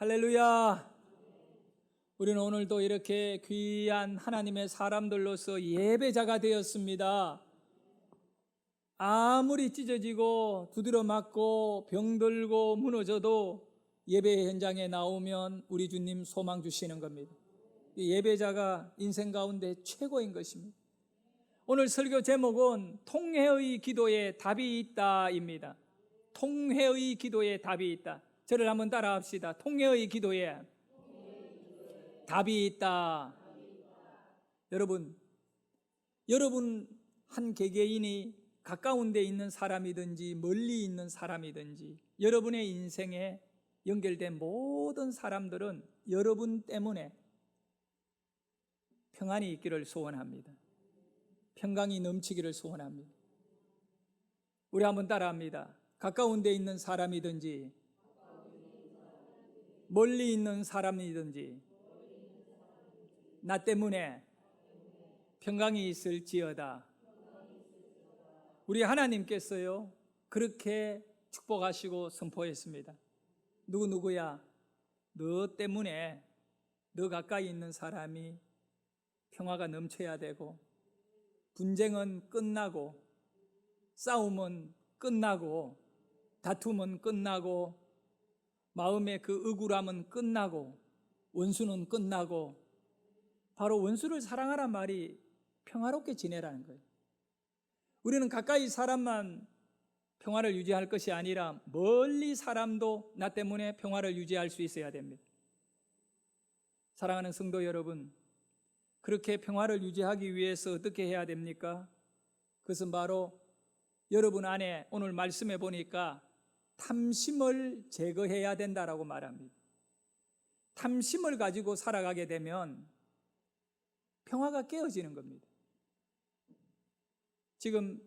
할렐루야. 우리는 오늘도 이렇게 귀한 하나님의 사람들로서 예배자가 되었습니다. 아무리 찢어지고 두드려 맞고 병들고 무너져도 예배 현장에 나오면 우리 주님 소망 주시는 겁니다. 예배자가 인생 가운데 최고인 것입니다. 오늘 설교 제목은 통회의 기도에 답이 있다입니다. 통회의 기도에 답이 있다. 저를 한번 따라 합시다. 통회의 기도에 답이 있다. 여러분 한 개개인이 가까운 데 있는 사람이든지 멀리 있는 사람이든지 여러분의 인생에 연결된 모든 사람들은 여러분 때문에 평안이 있기를 소원합니다. 평강이 넘치기를 소원합니다. 우리 한번 따라합니다. 가까운 데 있는 사람이든지 멀리 있는 사람이든지 나 때문에 평강이 있을지어다. 우리 하나님께서요 그렇게 축복하시고 선포했습니다. 누구야? 너 때문에 너 가까이 있는 사람이 평화가 넘쳐야 되고 분쟁은 끝나고 싸움은 끝나고 다툼은 끝나고 마음의 그 억울함은 끝나고 원수는 끝나고 바로 원수를 사랑하란 말이 평화롭게 지내라는 거예요. 우리는 가까이 사람만 평화를 유지할 것이 아니라 멀리 사람도 나 때문에 평화를 유지할 수 있어야 됩니다. 사랑하는 성도 여러분, 그렇게 평화를 유지하기 위해서 어떻게 해야 됩니까? 그것은 바로 여러분 안에 오늘 말씀해 보니까 탐심을 제거해야 된다라고 말합니다. 탐심을 가지고 살아가게 되면 평화가 깨어지는 겁니다. 지금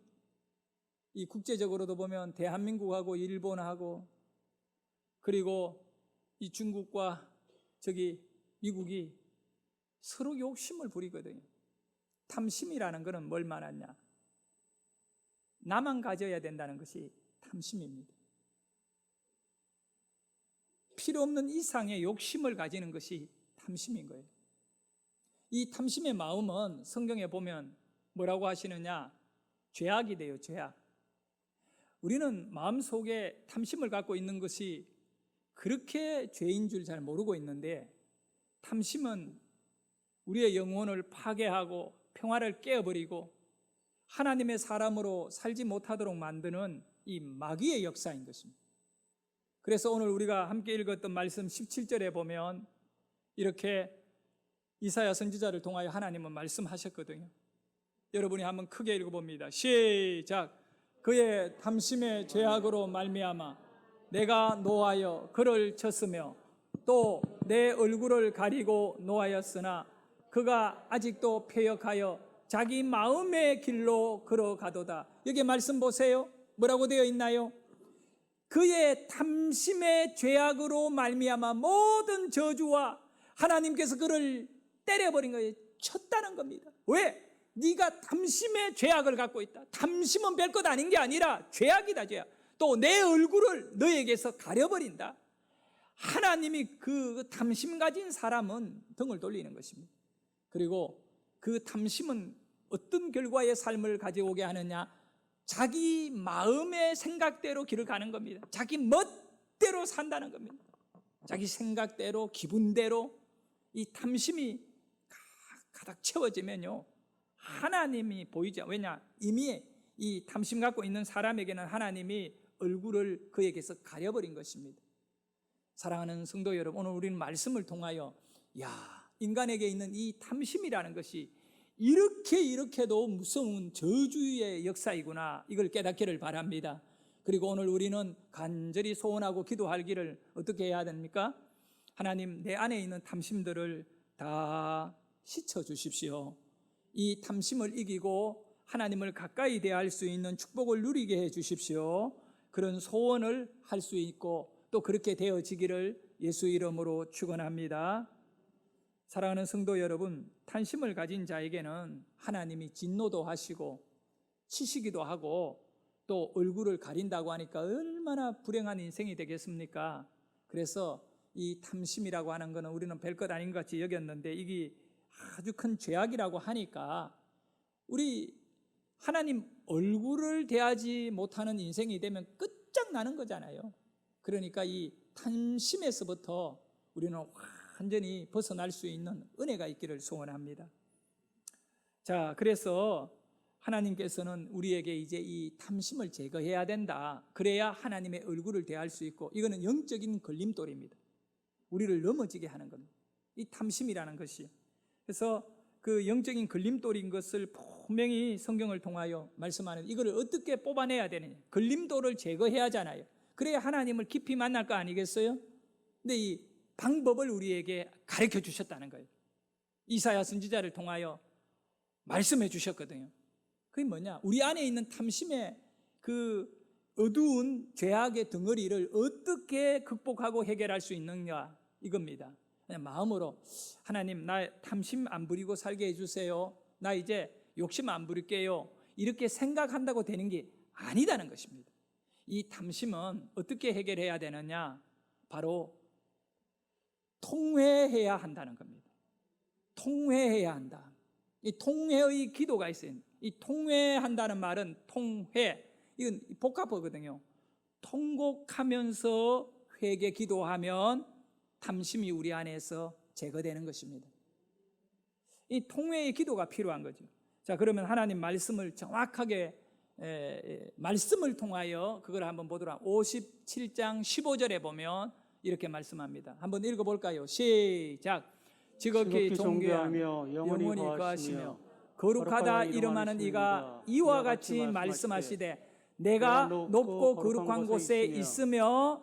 이 국제적으로도 보면 대한민국하고 일본하고 그리고 이 중국과 미국이 서로 욕심을 부리거든요. 탐심이라는 것은 뭘 말하냐? 나만 가져야 된다는 것이 탐심입니다. 필요 없는 이상의 욕심을 가지는 것이 탐심인 거예요. 이 탐심의 마음은 성경에 보면 뭐라고 하시느냐? 죄악이 돼요, 죄악. 우리는 마음속에 탐심을 갖고 있는 것이 그렇게 죄인 줄 잘 모르고 있는데 탐심은 우리의 영혼을 파괴하고 평화를 깨어버리고 하나님의 사람으로 살지 못하도록 만드는 이 마귀의 역사인 것입니다. 그래서 오늘 우리가 함께 읽었던 말씀 17절에 보면 이렇게 이사야 선지자를 통하여 하나님은 말씀하셨거든요. 여러분이 한번 크게 읽어봅니다. 시작. 그의 탐심의 죄악으로 말미암아 내가 노하여 그를 쳤으며 또 내 얼굴을 가리고 노하였으나 그가 아직도 패역하여 자기 마음의 길로 걸어가도다. 여기 말씀 보세요. 뭐라고 되어 있나요? 그의 탐심의 죄악으로 말미암아 모든 저주와 하나님께서 그를 때려버린 거예요. 쳤다는 겁니다. 왜? 네가 탐심의 죄악을 갖고 있다. 탐심은 별것 아닌 게 아니라 죄악이다, 죄악. 또 내 얼굴을 너에게서 가려버린다. 하나님이 그 탐심 가진 사람은 등을 돌리는 것입니다. 그리고 그 탐심은 어떤 결과의 삶을 가져오게 하느냐? 자기 마음의 생각대로 길을 가는 겁니다. 자기 멋대로 산다는 겁니다. 자기 생각대로, 기분대로 이 탐심이 가득 채워지면요 하나님이 보이지 않아요. 왜냐? 이미 이 탐심 갖고 있는 사람에게는 하나님이 얼굴을 그에게서 가려버린 것입니다. 사랑하는 성도 여러분, 오늘 우리는 말씀을 통하여 인간에게 있는 이 탐심이라는 것이 이렇게도 무서운 저주의 역사이구나, 이걸 깨닫기를 바랍니다. 그리고 오늘 우리는 간절히 소원하고 기도하기를 어떻게 해야 됩니까? 하나님, 내 안에 있는 탐심들을 다 씻어주십시오. 이 탐심을 이기고 하나님을 가까이 대할 수 있는 축복을 누리게 해 주십시오. 그런 소원을 할 수 있고 또 그렇게 되어지기를 예수 이름으로 축원합니다. 사랑하는 성도 여러분, 탐심을 가진 자에게는 하나님이 진노도 하시고 치시기도 하고 또 얼굴을 가린다고 하니까 얼마나 불행한 인생이 되겠습니까? 그래서 이 탐심이라고 하는 것은 우리는 별것 아닌 것 같이 여겼는데 이게 아주 큰 죄악이라고 하니까 우리 하나님 얼굴을 대하지 못하는 인생이 되면 끝장나는 거잖아요. 그러니까 이 탐심에서부터 우리는 완전히 벗어날 수 있는 은혜가 있기를 소원합니다. 자, 그래서 하나님께서는 우리에게 이제 이 탐심을 제거해야 된다. 그래야 하나님의 얼굴을 대할 수 있고, 이거는 영적인 걸림돌입니다. 우리를 넘어지게 하는 겁니다. 이 탐심이라는 것이. 그래서 그 영적인 걸림돌인 것을 분명히 성경을 통하여 말씀하는, 이걸 어떻게 뽑아내야 되느냐. 걸림돌을 제거해야 하잖아요. 그래야 하나님을 깊이 만날 거 아니겠어요? 근데 이 방법을 우리에게 가르쳐 주셨다는 거예요. 이사야 선지자를 통하여 말씀해 주셨거든요. 그게 뭐냐? 우리 안에 있는 탐심의 그 어두운 죄악의 덩어리를 어떻게 극복하고 해결할 수 있느냐, 이겁니다. 그냥 마음으로 하나님, 나 탐심 안 부리고 살게 해주세요. 나 이제 욕심 안 부릴게요. 이렇게 생각한다고 되는 게 아니다는 것입니다. 이 탐심은 어떻게 해결해야 되느냐? 바로 통회해야 한다는 겁니다. 통회해야 한다. 이 통회의 기도가 있어요. 이 통회한다는 말은 통회, 이건 복합어거든요. 통곡하면서 회개 기도하면 탐심이 우리 안에서 제거되는 것입니다. 이 통회의 기도가 필요한 거죠. 자, 그러면 하나님 말씀을 정확하게 말씀을 통하여 그걸 한번 보도록 57장 15절에 보면 이렇게 말씀합니다. 한번 읽어볼까요? 시작. 지극히 존귀하며 영원히 거하시며 거룩하다 이름하는 이가 이와 같이 말씀하시되 내가 높고 거룩한 곳에 있으며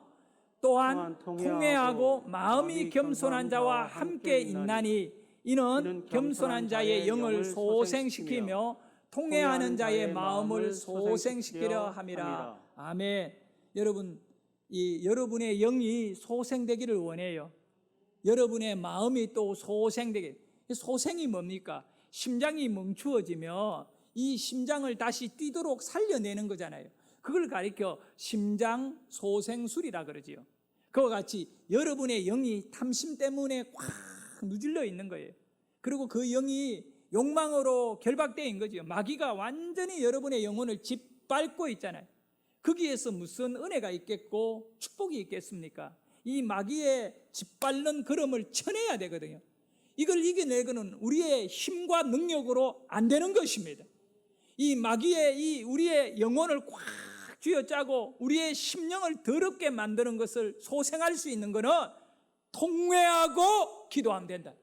또한 통회하고 마음이 겸손한 자와 함께 있나니 이는 겸손한 자의 영을 소생시키며 통회하는 자의 마음을 소생시키려 함이라. 아멘. 여러분, 여러분의 영이 소생되기를 원해요. 여러분의 마음이 또 소생되게. 소생이 뭡니까? 심장이 멈추어지며 이 심장을 다시 뛰도록 살려내는 거잖아요. 그걸 가리켜 심장 소생술이라 그러지요. 그와 같이 여러분의 영이 탐심 때문에 꽉 누질러 있는 거예요. 그리고 그 영이 욕망으로 결박되어 있는 거죠. 마귀가 완전히 여러분의 영혼을 짓밟고 있잖아요. 거기에서 무슨 은혜가 있겠고 축복이 있겠습니까? 이 마귀의 짓밟는 걸음을 쳐내야 되거든요. 이걸 이겨내고는 우리의 힘과 능력으로 안 되는 것입니다. 이 마귀의 우리의 영혼을 꽉 쥐어짜고 우리의 심령을 더럽게 만드는 것을 소생할 수 있는 것은 통회하고 기도하면 된다.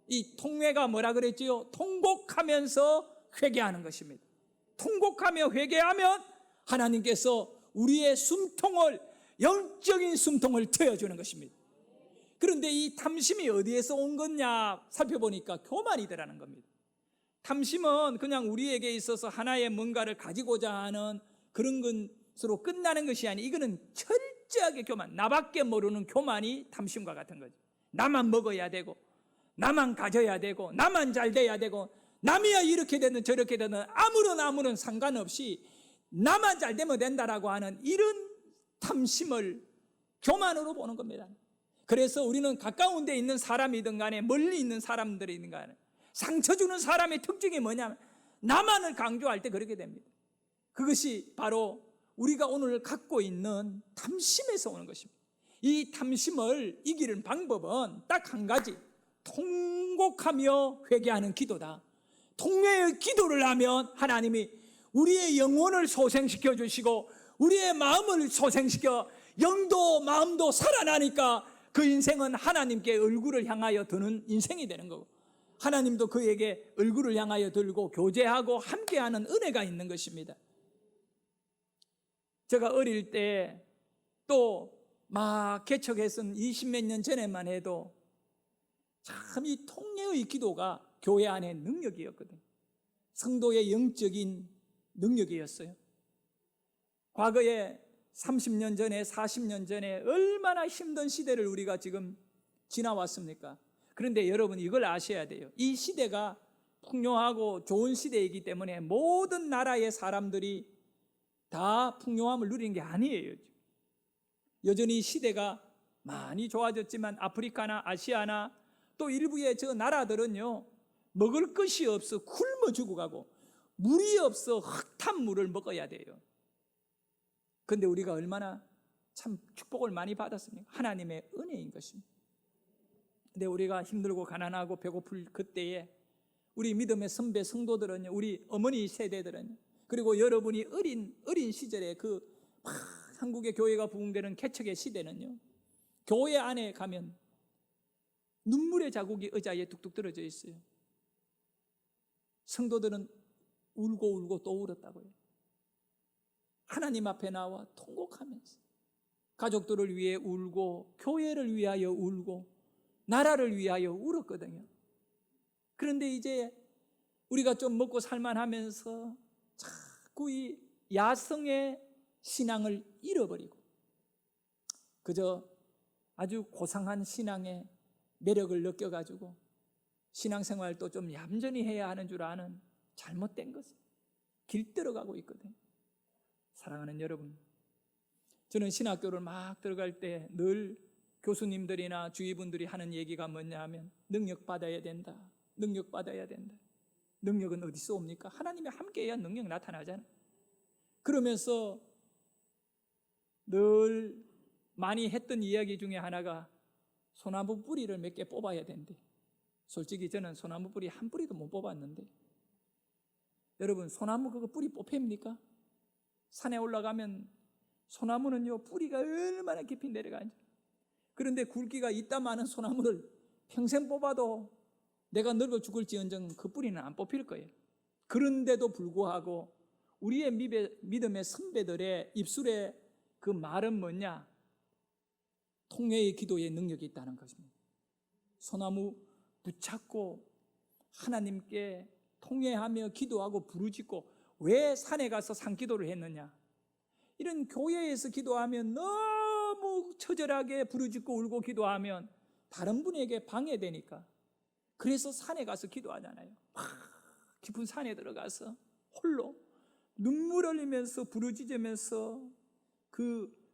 이 통회가 뭐라 그랬지요? 통곡하면서 회개하는 것입니다. 통곡하며 회개하면 하나님께서 우리의 숨통을, 영적인 숨통을 트여주는 것입니다. 그런데 이 탐심이 어디에서 온 거냐 살펴보니까 교만이더라는 겁니다. 탐심은 그냥 우리에게 있어서 하나의 뭔가를 가지고자 하는 그런 것으로 끝나는 것이 아니, 이거는 철저하게 교만, 나밖에 모르는 교만이 탐심과 같은 거죠. 나만 먹어야 되고, 나만 가져야 되고, 나만 잘 돼야 되고, 남이야 이렇게 되든 저렇게 되든 아무런 상관없이 나만 잘 되면 된다라고 하는 이런 탐심을 교만으로 보는 겁니다. 그래서 우리는 가까운 데 있는 사람이든 간에 멀리 있는 사람들이든 간에 상처 주는 사람의 특징이 뭐냐면 나만을 강조할 때 그렇게 됩니다. 그것이 바로 우리가 오늘 갖고 있는 탐심에서 오는 것입니다. 이 탐심을 이기는 방법은 딱 한 가지, 통곡하며 회개하는 기도다. 통회의 기도를 하면 하나님이 우리의 영혼을 소생시켜 주시고 우리의 마음을 소생시켜 영도 마음도 살아나니까 그 인생은 하나님께 얼굴을 향하여 드는 인생이 되는 거고, 하나님도 그에게 얼굴을 향하여 들고 교제하고 함께하는 은혜가 있는 것입니다. 제가 어릴 때 또 막 개척했은 20몇 년 전에만 해도 참 이 통회의 기도가 교회 안에 능력이었거든요. 성도의 영적인 능력이었어요. 과거에 30년 전에 40년 전에 얼마나 힘든 시대를 우리가 지금 지나왔습니까? 그런데 여러분 이걸 아셔야 돼요. 이 시대가 풍요하고 좋은 시대이기 때문에 모든 나라의 사람들이 다 풍요함을 누리는 게 아니에요. 여전히 시대가 많이 좋아졌지만 아프리카나 아시아나 또 일부의 저 나라들은요, 먹을 것이 없어 굶어 죽어가고 물이 없어 흙탄 물을 먹어야 돼요. 그런데 우리가 얼마나 참 축복을 많이 받았습니까? 하나님의 은혜인 것입니다. 근데 우리가 힘들고 가난하고 배고플 그때에 우리 믿음의 선배 성도들은요, 우리 어머니 세대들은요, 그리고 여러분이 어린 시절에 막 한국의 교회가 부흥되는 개척의 시대는요, 교회 안에 가면 눈물의 자국이 의자에 뚝뚝 떨어져 있어요. 성도들은 울고 또 울었다고요. 하나님 앞에 나와 통곡하면서 가족들을 위해 울고 교회를 위하여 울고 나라를 위하여 울었거든요. 그런데 이제 우리가 좀 먹고 살만하면서 자꾸 이 야성의 신앙을 잃어버리고 그저 아주 고상한 신앙의 매력을 느껴가지고 신앙생활도 좀 얌전히 해야 하는 줄 아는 잘못된 것을 길들어가고 있거든요. 사랑하는 여러분, 저는 신학교를 막 들어갈 때 늘 교수님들이나 주위분들이 하는 얘기가 뭐냐 하면 능력받아야 된다. 능력받아야 된다. 능력은 어디서 옵니까? 하나님이 함께해야 능력 나타나잖아요. 그러면서 늘 많이 했던 이야기 중에 하나가 소나무 뿌리를 몇 개 뽑아야 된대. 솔직히 저는 소나무 뿌리 한 뿌리도 못 뽑았는데, 여러분 소나무 그거 뿌리 뽑힙니까? 산에 올라가면 소나무는요 뿌리가 얼마나 깊이 내려가는지. 그런데 굵기가 이따만한 소나무를 평생 뽑아도 내가 늙어 죽을지언정 그 뿌리는 안 뽑힐 거예요. 그런데도 불구하고 우리의 믿음의 선배들의 입술에 그 말은 뭐냐? 통회의 기도에 능력이 있다는 것입니다. 소나무 붙잡고 하나님께 통회하며 기도하고 부르짖고, 왜 산에 가서 산기도를 했느냐? 이런 교회에서 기도하면 너무 처절하게 부르짖고 울고 기도하면 다른 분에게 방해되니까, 그래서 산에 가서 기도하잖아요. 깊은 산에 들어가서 홀로 눈물 흘리면서 부르짖으면서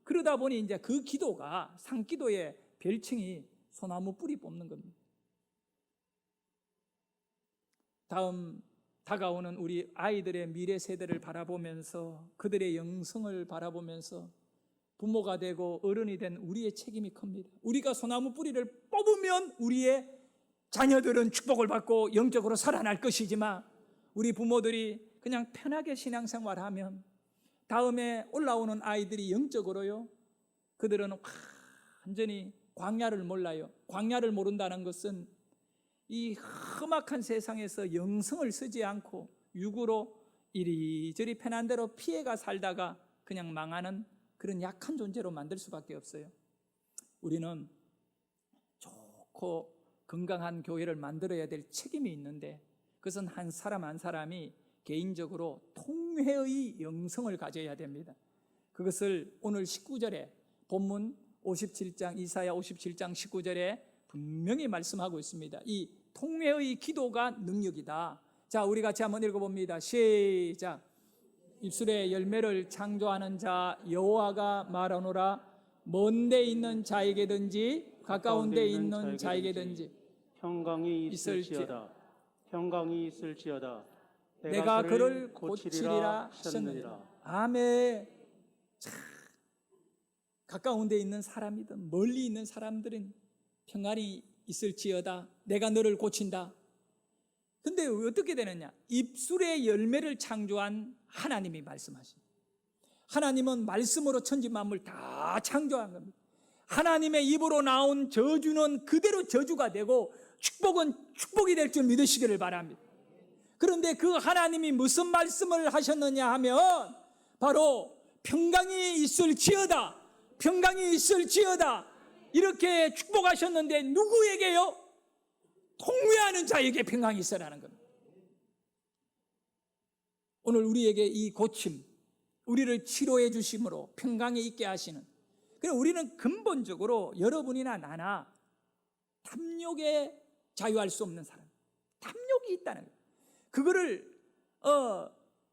그러다 보니 이제 그 기도가, 산기도의 별칭이 소나무 뿌리 뽑는 겁니다. 다음 다가오는 우리 아이들의 미래 세대를 바라보면서 그들의 영성을 바라보면서 부모가 되고 어른이 된 우리의 책임이 큽니다. 우리가 소나무 뿌리를 뽑으면 우리의 자녀들은 축복을 받고 영적으로 살아날 것이지만, 우리 부모들이 그냥 편하게 신앙생활하면 다음에 올라오는 아이들이 영적으로요, 그들은 완전히 광야를 몰라요. 광야를 모른다는 것은 이 험악한 세상에서 영성을 쓰지 않고 육으로 이리저리 편한 대로 피해가 살다가 그냥 망하는 그런 약한 존재로 만들 수밖에 없어요. 우리는 좋고 건강한 교회를 만들어야 될 책임이 있는데, 그것은 한 사람 한 사람이 개인적으로 통회의 영성을 가져야 됩니다. 그것을 오늘 19절에 본문 57장 이사야 57장 19절에 분명히 말씀하고 있습니다. 이 통회의 기도가 능력이다. 자, 우리 같이 한번 읽어봅니다. 시작. 입술에 열매를 창조하는 자 여호와가 말하노라. 먼 데 있는 자에게든지 가까운 데 있는 자에게든지 평강이 있을지어다. 평강이 있을지어다. 내가 그를 고치리라 하셨느니라. 아멘. 가까운 데 있는 사람이든 멀리 있는 사람들은 평안이 있을지어다. 내가 너를 고친다. 근데 어떻게 되느냐? 입술의 열매를 창조한 하나님이 말씀하십니다. 하나님은 말씀으로 천지 만물 다 창조한 겁니다. 하나님의 입으로 나온 저주는 그대로 저주가 되고 축복은 축복이 될 줄 믿으시기를 바랍니다. 그런데 그 하나님이 무슨 말씀을 하셨느냐 하면 바로 평강이 있을지어다. 평강이 있을지어다. 이렇게 축복하셨는데 누구에게요? 통회하는 자에게 평강이 있으라는 겁니다. 오늘 우리에게 이 고침, 우리를 치료해 주심으로 평강에 있게 하시는, 그래서 우리는 근본적으로 여러분이나 나나 탐욕에 자유할 수 없는 사람, 탐욕이 있다는 거예요. 그거를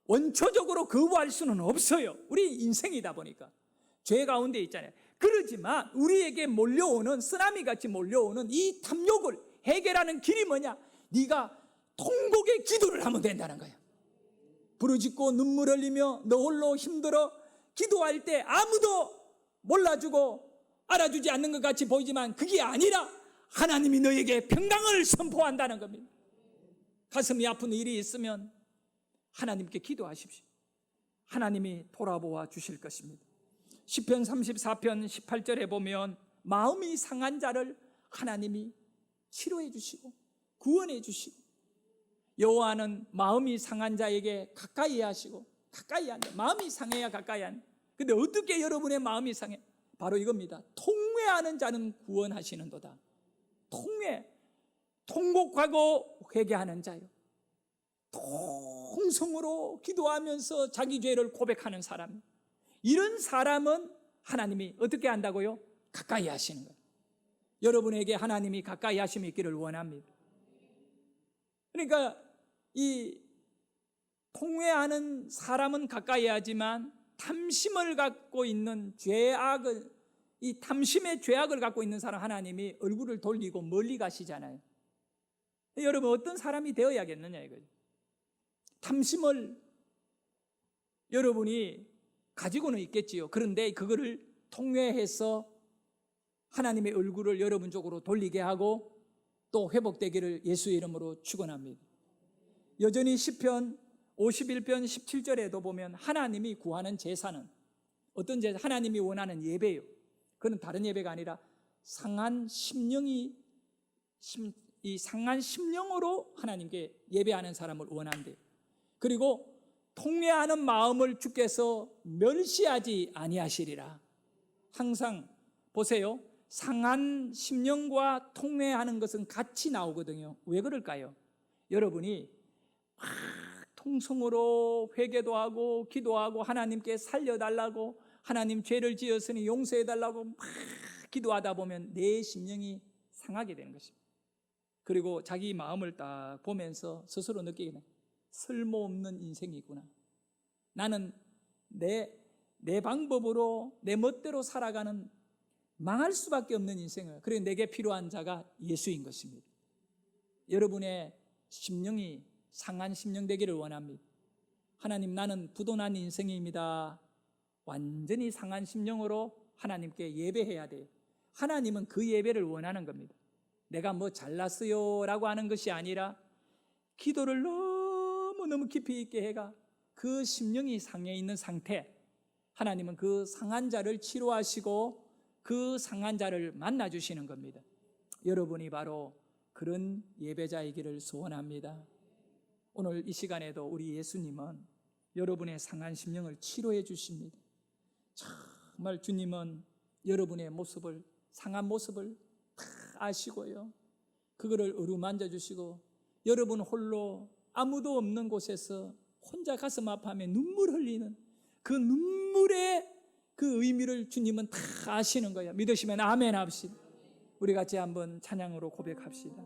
원초적으로 거부할 수는 없어요. 우리 인생이다 보니까 죄 가운데 있잖아요. 그러지만 우리에게 몰려오는, 쓰나미같이 몰려오는 이 탐욕을 해결하는 길이 뭐냐? 네가 통곡의 기도를 하면 된다는 거야. 부르짖고 눈물 흘리며 너 홀로 힘들어 기도할 때 아무도 몰라주고 알아주지 않는 것 같이 보이지만 그게 아니라 하나님이 너에게 평강을 선포한다는 겁니다. 가슴이 아픈 일이 있으면 하나님께 기도하십시오. 하나님이 돌아보아 주실 것입니다. 시편 34편 18절에 보면 마음이 상한 자를 하나님이 치료해 주시고 구원해 주시고, 여호와는 마음이 상한 자에게 가까이 하시고, 가까이 한다. 마음이 상해야 가까이 한다. 근데 어떻게 여러분의 마음이 상해? 바로 이겁니다. 통회하는 자는 구원하시는도다. 통곡하고 회개하는 자요, 통성으로 기도하면서 자기 죄를 고백하는 사람, 이런 사람은 하나님이 어떻게 한다고요? 가까이 하시는 거예요. 여러분에게 하나님이 가까이 하심이 있기를 원합니다. 그러니까 이 통회하는 사람은 가까이 하지만 탐심을 갖고 있는 죄악을, 이 탐심의 죄악을 갖고 있는 사람 하나님이 얼굴을 돌리고 멀리 가시잖아요. 여러분 어떤 사람이 되어야겠느냐 이거죠. 탐심을 여러분이 가지고는 있겠지요. 그런데 그거를 통회해서 하나님의 얼굴을 여러분 쪽으로 돌리게 하고 또 회복되기를 예수의 이름으로 축원합니다. 여전히 시편 51편 17절에도 보면 하나님이 구하는 제사는 어떤 제사? 하나님이 원하는 예배예요. 그건 다른 예배가 아니라 상한 심령이, 이 상한 심령으로 하나님께 예배하는 사람을 원한대요. 그리고 통회하는 마음을 주께서 멸시하지 아니하시리라. 항상 보세요, 상한 심령과 통회하는 것은 같이 나오거든요. 왜 그럴까요? 여러분이 막 통성으로 회개도 하고 기도하고 하나님께 살려달라고, 하나님 죄를 지었으니 용서해달라고 막 기도하다 보면 내 심령이 상하게 되는 것입니다. 그리고 자기 마음을 딱 보면서 스스로 느끼게 돼요. 쓸모없는 인생이구나. 나는 내 방법으로 내 멋대로 살아가는 망할 수밖에 없는 인생을, 그리고 내게 필요한 자가 예수인 것입니다. 여러분의 심령이 상한 심령 되기를 원합니다. 하나님, 나는 부도난 인생입니다. 완전히 상한 심령으로 하나님께 예배해야 돼요. 하나님은 그 예배를 원하는 겁니다. 내가 뭐 잘났어요 라고 하는 것이 아니라 기도를 너무 깊이 있게 해가 그 심령이 상해 있는 상태, 하나님은 그 상한 자를 치료하시고 그 상한 자를 만나주시는 겁니다. 여러분이 바로 그런 예배자이기를 소원합니다. 오늘 이 시간에도 우리 예수님은 여러분의 상한 심령을 치료해 주십니다. 정말 주님은 여러분의 모습을, 상한 모습을 다 아시고요, 그거를 어루만져 주시고 여러분 홀로 아무도 없는 곳에서 혼자 가슴 아파하며 눈물 흘리는 그 눈물의 그 의미를 주님은 다 아시는 거예요. 믿으시면 아멘 합시다. 우리 같이 한번 찬양으로 고백합시다.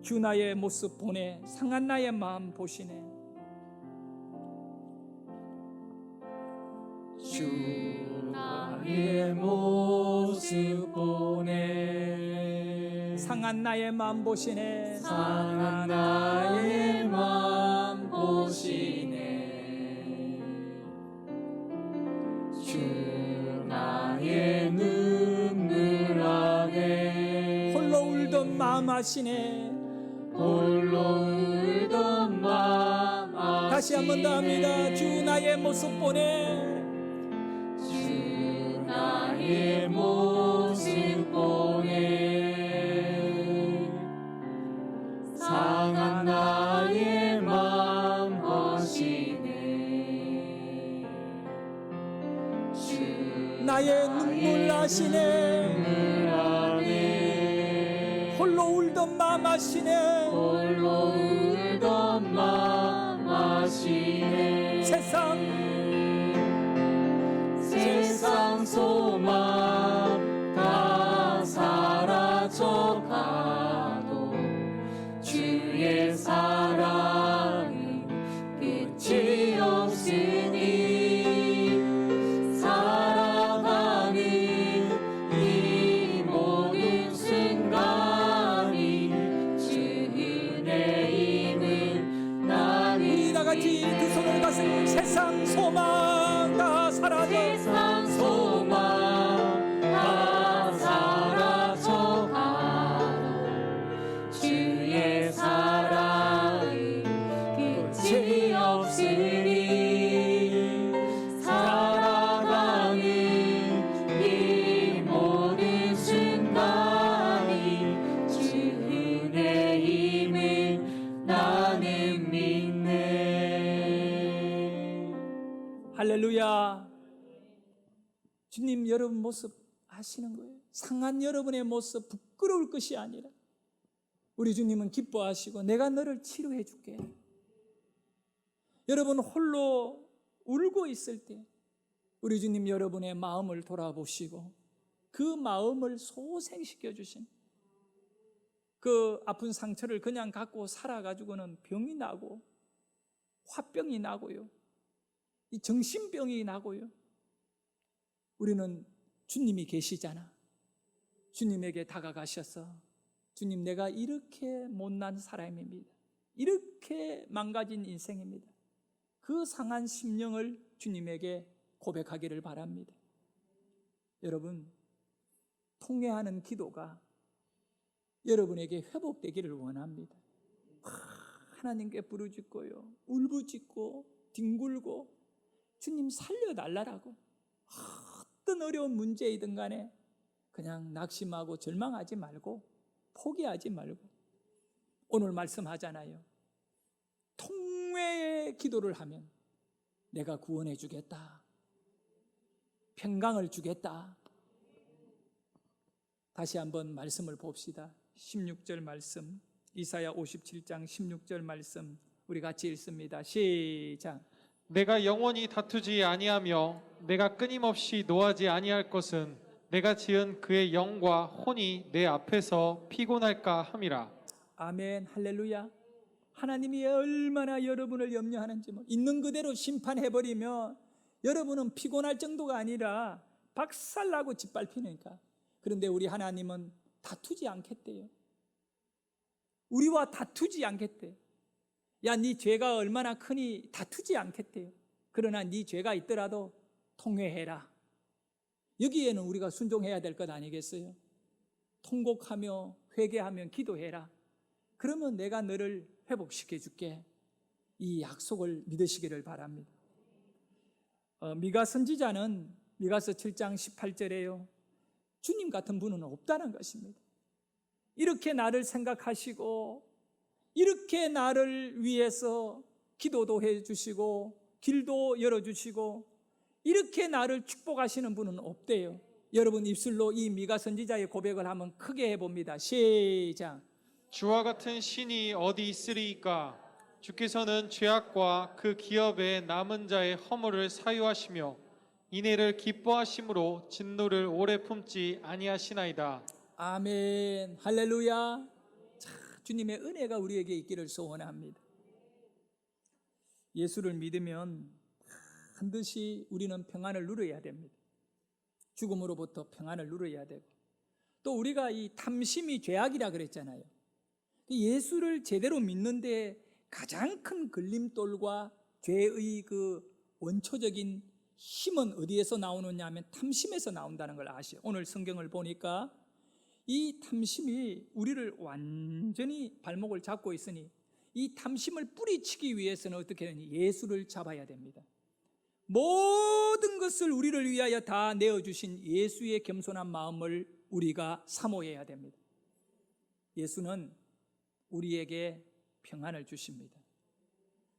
주 나의 모습 보네, 상한 나의 마음 보시네. 주 나의 모습 보네, 상한 나의 마음 보시네. 상한 나의 마음 보시네. 주 나의 눈물 안에 홀로 울던 마음 아시네. 홀로 울던 마음 아시네. 다시 한 번 더 합니다. 주 나의 모습 보네. 주 나의 모습 보네, 상한 나의 마음 보시네. 주 나의 눈물 아시네. 눈물 안에 홀로 울던 마음 아시네. 홀로 울던 마음 아시네. 세상 소망 다 사라져 가도 주의 사랑은 끝이 없으니 살아가는 주님 여러분 모습 아시는 거예요. 상한 여러분의 모습 부끄러울 것이 아니라 우리 주님은 기뻐하시고 내가 너를 치료해 줄게. 여러분 홀로 울고 있을 때 우리 주님 여러분의 마음을 돌아보시고 그 마음을 소생시켜 주신, 그 아픈 상처를 그냥 갖고 살아가지고는 병이 나고 화병이 나고요, 이 정신병이 나고요. 우리는 주님이 계시잖아. 주님에게 다가가셔서 주님, 내가 이렇게 못난 사람입니다. 이렇게 망가진 인생입니다. 그 상한 심령을 주님에게 고백하기를 바랍니다. 여러분, 통회하는 기도가 여러분에게 회복되기를 원합니다. 하나님께 부르짖고요, 울부짖고 뒹굴고 주님 살려달라고, 어떤 어려운 문제이든 간에 그냥 낙심하고 절망하지 말고 포기하지 말고, 오늘 말씀하잖아요. 통회의 기도를 하면 내가 구원해 주겠다, 평강을 주겠다. 다시 한번 말씀을 봅시다. 16절 말씀, 이사야 57장 16절 말씀 우리 같이 읽습니다. 시작. 내가 영원히 다투지 아니하며 내가 끊임없이 노하지 아니할 것은 내가 지은 그의 영과 혼이 내 앞에서 피곤할까 함이라. 아멘, 할렐루야. 하나님이 얼마나 여러분을 염려하는지, 있는 그대로 심판해버리면 여러분은 피곤할 정도가 아니라 박살나고 짓밟히니까. 그런데 우리 하나님은 다투지 않겠대요. 우리와 다투지 않겠대요. 야, 네 죄가 얼마나 크니 다투지 않겠대요. 그러나 네 죄가 있더라도 통회해라. 여기에는 우리가 순종해야 될 것 아니겠어요? 통곡하며 회개하며 기도해라. 그러면 내가 너를 회복시켜 줄게. 이 약속을 믿으시기를 바랍니다. 미가 선지자는 미가서 7장 18절에요, 주님 같은 분은 없다는 것입니다. 이렇게 나를 생각하시고 이렇게 나를 위해서 기도도 해주시고 길도 열어주시고 이렇게 나를 축복하시는 분은 없대요. 여러분 입술로 이 미가 선지자의 고백을 한번 크게 해봅니다. 시작. 주와 같은 신이 어디 있으리이까? 주께서는 죄악과 그 기업의 남은 자의 허물을 사유하시며 인애를 기뻐하심으로 진노를 오래 품지 아니하시나이다. 아멘, 할렐루야. 자, 주님의 은혜가 우리에게 있기를 소원합니다. 예수를 믿으면 반드시 우리는 평안을 누려야 됩니다. 죽음으로부터 평안을 누려야 되고, 또 우리가 이 탐심이 죄악이라 그랬잖아요. 예수를 제대로 믿는데 가장 큰 걸림돌과 죄의 그 원초적인 힘은 어디에서 나오느냐 하면 탐심에서 나온다는 걸 아시죠? 오늘 성경을 보니까 이 탐심이 우리를 완전히 발목을 잡고 있으니 이 탐심을 뿌리치기 위해서는 어떻게 되니? 예수를 잡아야 됩니다. 모든 것을 우리를 위하여 다 내어주신 예수의 겸손한 마음을 우리가 사모해야 됩니다. 예수는 우리에게 평안을 주십니다.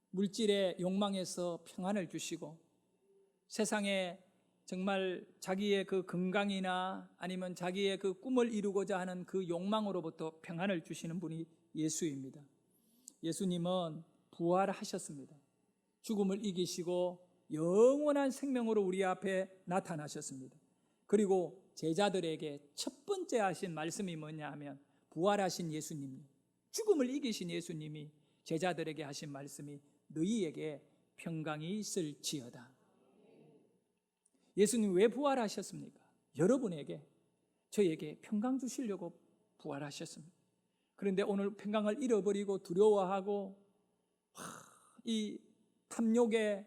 물질의 욕망에서 평안을 주시고, 세상에 정말 자기의 그 건강이나 아니면 자기의 그 꿈을 이루고자 하는 그 욕망으로부터 평안을 주시는 분이 예수입니다. 예수님은 부활하셨습니다. 죽음을 이기시고 영원한 생명으로 우리 앞에 나타나셨습니다. 그리고 제자들에게 첫 번째 하신 말씀이 뭐냐 하면, 부활하신 예수님, 죽음을 이기신 예수님이 제자들에게 하신 말씀이 너희에게 평강이 있을지어다. 예수님 왜 부활하셨습니까? 여러분에게, 저에게 평강 주시려고 부활하셨습니다. 그런데 오늘 평강을 잃어버리고 두려워하고 이 탐욕의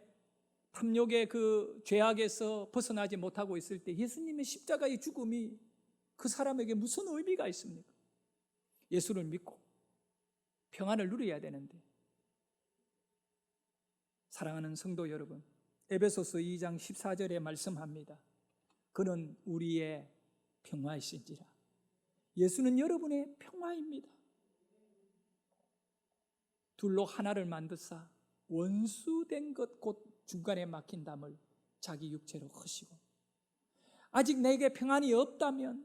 그 죄악에서 벗어나지 못하고 있을 때 예수님의 십자가의 죽음이 그 사람에게 무슨 의미가 있습니까? 예수를 믿고 평안을 누려야 되는데, 사랑하는 성도 여러분, 에베소서 2장 14절에 말씀합니다. 그는 우리의 평화이신지라. 예수는 여러분의 평화입니다. 둘로 하나를 만드사 원수된 것 곧 중간에 막힌 담을 자기 육체로 허시고, 아직 내게 평안이 없다면,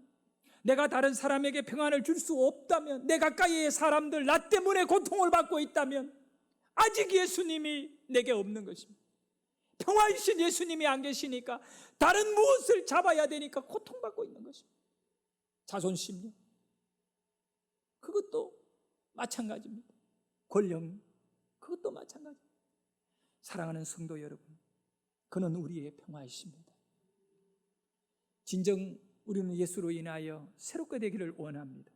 내가 다른 사람에게 평안을 줄 수 없다면, 내 가까이의 사람들 나 때문에 고통을 받고 있다면 아직 예수님이 내게 없는 것입니다. 평화이신 예수님이 안 계시니까 다른 무엇을 잡아야 되니까 고통받고 있는 것입니다. 자존심요, 그것도 마찬가지입니다. 권력, 그것도 마찬가지입니다. 사랑하는 성도 여러분, 그는 우리의 평화이십니다. 진정 우리는 예수로 인하여 새롭게 되기를 원합니다.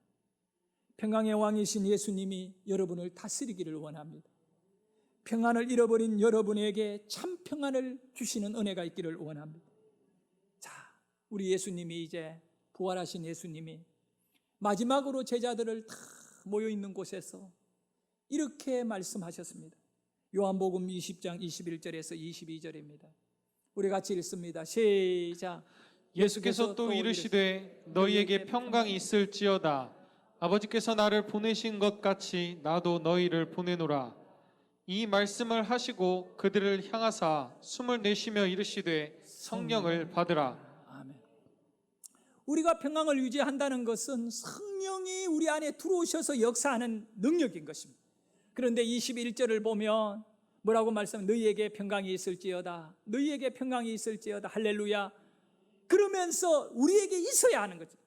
평강의 왕이신 예수님이 여러분을 다스리기를 원합니다. 평안을 잃어버린 여러분에게 참 평안을 주시는 은혜가 있기를 원합니다. 자, 우리 예수님이 이제 부활하신 예수님이 마지막으로 제자들을 다 모여있는 곳에서 이렇게 말씀하셨습니다. 요한복음 20장 21절에서 22절입니다. 우리 같이 읽습니다. 시작. 예수께서 또 이르시되 너희에게 평강이 있을지어다. 아버지께서 나를 보내신 것 같이 나도 너희를 보내노라. 이 말씀을 하시고 그들을 향하사 숨을 내쉬며 이르시되 성령을 받으라. 아멘. 우리가 평강을 유지한다는 것은 성령이 우리 안에 들어오셔서 역사하는 능력인 것입니다. 그런데 21절을 보면 뭐라고 말씀하면 너희에게 평강이 있을지어다. 너희에게 평강이 있을지어다. 할렐루야. 그러면서 우리에게 있어야 하는 거죠.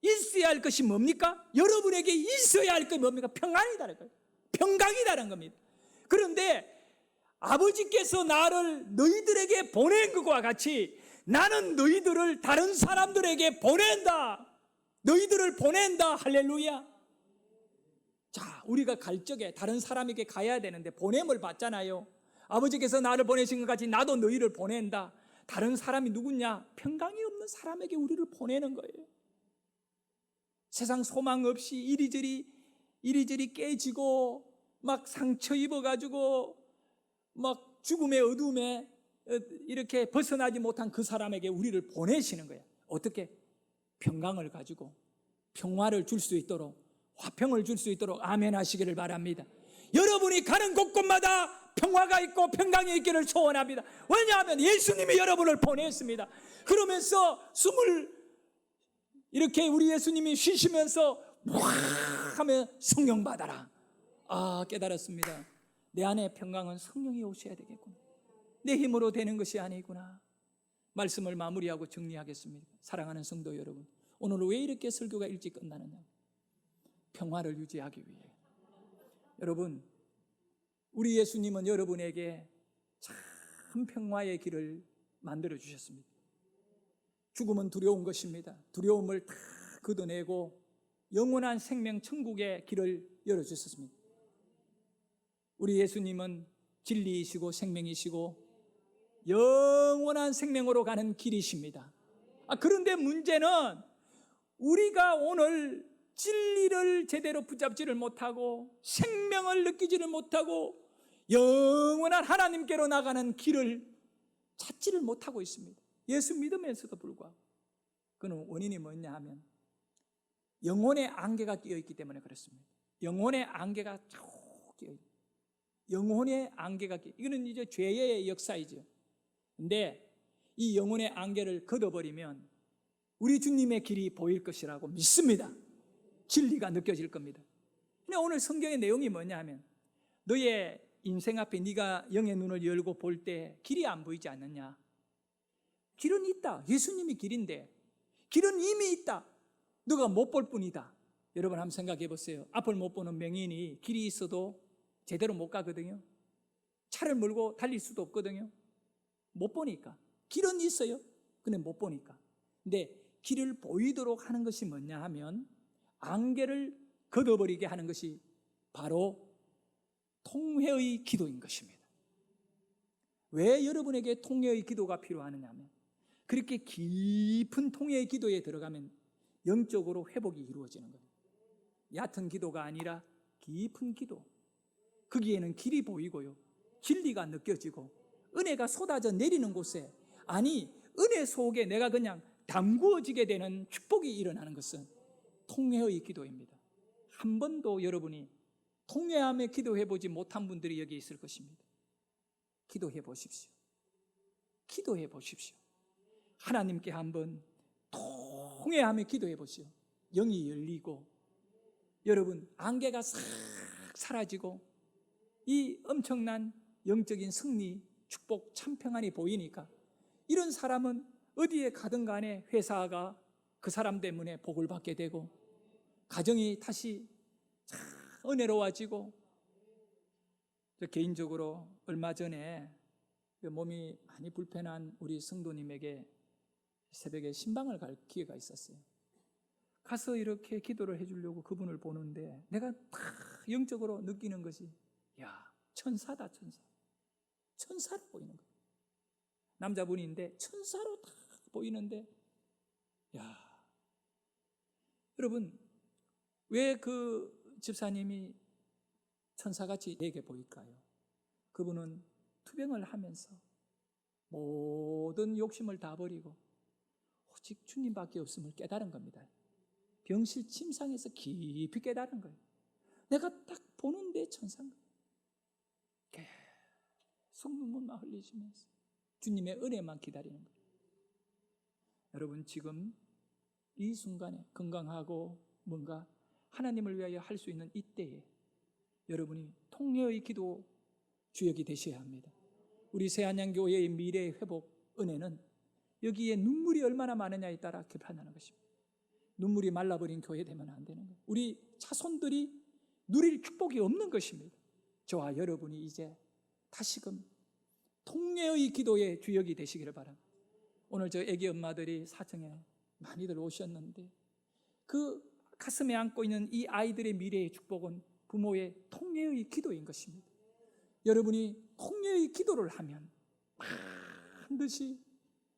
있어야 할 것이 뭡니까? 여러분에게 있어야 할 것이 뭡니까? 평안이다는 거예요. 평강이다는 겁니다. 그런데 아버지께서 나를 너희들에게 보낸 것과 같이 나는 너희들을 다른 사람들에게 보낸다. 너희들을 보낸다. 할렐루야. 자, 우리가 갈 적에 다른 사람에게 가야 되는데 보냄을 받잖아요. 아버지께서 나를 보내신 것 같이 나도 너희를 보낸다. 다른 사람이 누구냐? 평강이 없는 사람에게 우리를 보내는 거예요. 세상 소망 없이 이리저리 깨지고 막 상처 입어가지고 막 죽음의 어둠에 이렇게 벗어나지 못한 그 사람에게 우리를 보내시는 거예요. 어떻게? 평강을 가지고 평화를 줄 수 있도록, 화평을 줄 수 있도록 아멘 하시기를 바랍니다. 여러분이 가는 곳곳마다 평화가 있고 평강이 있기를 소원합니다. 왜냐하면 예수님이 여러분을 보냈습니다. 그러면서 숨을 이렇게 우리 예수님이 쉬시면서 와 하면 성령 받아라. 아, 깨달았습니다. 내 안에 평강은 성령이 오셔야 되겠구나. 내 힘으로 되는 것이 아니구나. 말씀을 마무리하고 정리하겠습니다. 사랑하는 성도 여러분, 오늘 왜 이렇게 설교가 일찍 끝나느냐? 평화를 유지하기 위해. 여러분, 우리 예수님은 여러분에게 참 평화의 길을 만들어 주셨습니다. 죽음은 두려운 것입니다. 두려움을 다 걷어내고 영원한 생명 천국의 길을 열어주셨습니다. 우리 예수님은 진리이시고 생명이시고 영원한 생명으로 가는 길이십니다. 그런데 문제는 우리가 오늘 진리를 제대로 붙잡지를 못하고 생명을 느끼지를 못하고 영원한 하나님께로 나가는 길을 찾지를 못하고 있습니다. 예수 믿으면서도 불구하고. 그는 원인이 뭐냐 하면 영혼의 안개가 끼어있기 때문에 그렇습니다. 영혼의 안개가 쭉 끼어있습니다. 영혼의 안개가 이거는 이제 죄의 역사이죠. 근데 이 영혼의 안개를 걷어버리면 우리 주님의 길이 보일 것이라고 믿습니다. 진리가 느껴질 겁니다. 근데 오늘 성경의 내용이 뭐냐 하면 너의 인생 앞에 네가 영의 눈을 열고 볼 때 길이 안 보이지 않느냐? 길은 있다. 예수님이 길인데 길은 이미 있다. 너가 못 볼 뿐이다. 여러분 한번 생각해 보세요. 앞을 못 보는 맹인이 길이 있어도 제대로 못 가거든요. 차를 몰고 달릴 수도 없거든요. 못 보니까. 길은 있어요. 근데 못 보니까. 근데 길을 보이도록 하는 것이 뭐냐 하면 안개를 걷어버리게 하는 것이 바로 통회의 기도인 것입니다. 왜 여러분에게 통회의 기도가 필요하느냐 하면 그렇게 깊은 통회의 기도에 들어가면 영적으로 회복이 이루어지는 겁니다. 얕은 기도가 아니라 깊은 기도. 거기에는 길이 보이고요. 진리가 느껴지고 은혜가 쏟아져 내리는 곳에 은혜 속에 내가 그냥 담구어지게 되는 축복이 일어나는 것은 통회의 기도입니다. 한 번도 여러분이 통회하며 기도해 보지 못한 분들이 여기 있을 것입니다. 기도해 보십시오. 기도해 보십시오. 하나님께 한번 통회하며 기도해 보시오. 영이 열리고 여러분 안개가 싹 사라지고 이 엄청난 영적인 승리, 축복, 참 평안이 보이니까 이런 사람은 어디에 가든 간에 회사가 그 사람 때문에 복을 받게 되고 가정이 다시 참 은혜로워지고, 저 개인적으로 얼마 전에 몸이 많이 불편한 우리 성도님에게 새벽에 신방을 갈 기회가 있었어요. 가서 이렇게 기도를 해주려고 그분을 보는데 내가 딱 영적으로 느끼는 것이, 야, 천사다, 천사. 천사로 보이는 거예요. 남자분인데 천사로 딱 보이는데, 야, 여러분 왜 그 집사님이 천사같이 내게 보일까요? 그분은 투병을 하면서 모든 욕심을 다 버리고 오직 주님밖에 없음을 깨달은 겁니다. 병실 침상에서 깊이 깨달은 거예요. 내가 딱 보는데 천사인 거예요. 계속 눈물만 흘리시면서 주님의 은혜만 기다리는 거예요. 여러분 지금 이 순간에 건강하고 뭔가 하나님을 위하여 할 수 있는 이때에 여러분이 통례의 기도 주역이 되셔야 합니다. 우리 새안양교회의 미래의 회복 은혜는 여기에 눈물이 얼마나 많으냐에 따라 결판나는 것입니다. 눈물이 말라버린 교회 되면 안 되는 거예요. 우리 자손들이 누릴 축복이 없는 것입니다. 저와 여러분이 이제 다시금 통례의 기도의 주역이 되시기를 바랍니다. 오늘 저 애기 엄마들이 사정에 많이들 오셨는데 그 가슴에 안고 있는 이 아이들의 미래의 축복은 부모의 통례의 기도인 것입니다. 여러분이 통례의 기도를 하면 반드시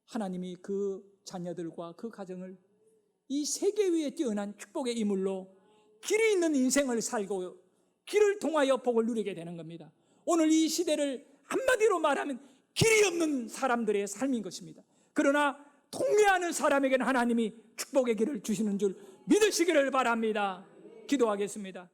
하나님이 그 자녀들과 그 가정을 이 세계 위에 뛰어난 축복의 이물로 길이 있는 인생을 살고 길을 통하여 복을 누리게 되는 겁니다. 오늘 이 시대를 한마디로 말하면 길이 없는 사람들의 삶인 것입니다. 그러나 통례하는 사람에게는 하나님이 축복의 길을 주시는 줄 믿으시기를 바랍니다. 기도하겠습니다.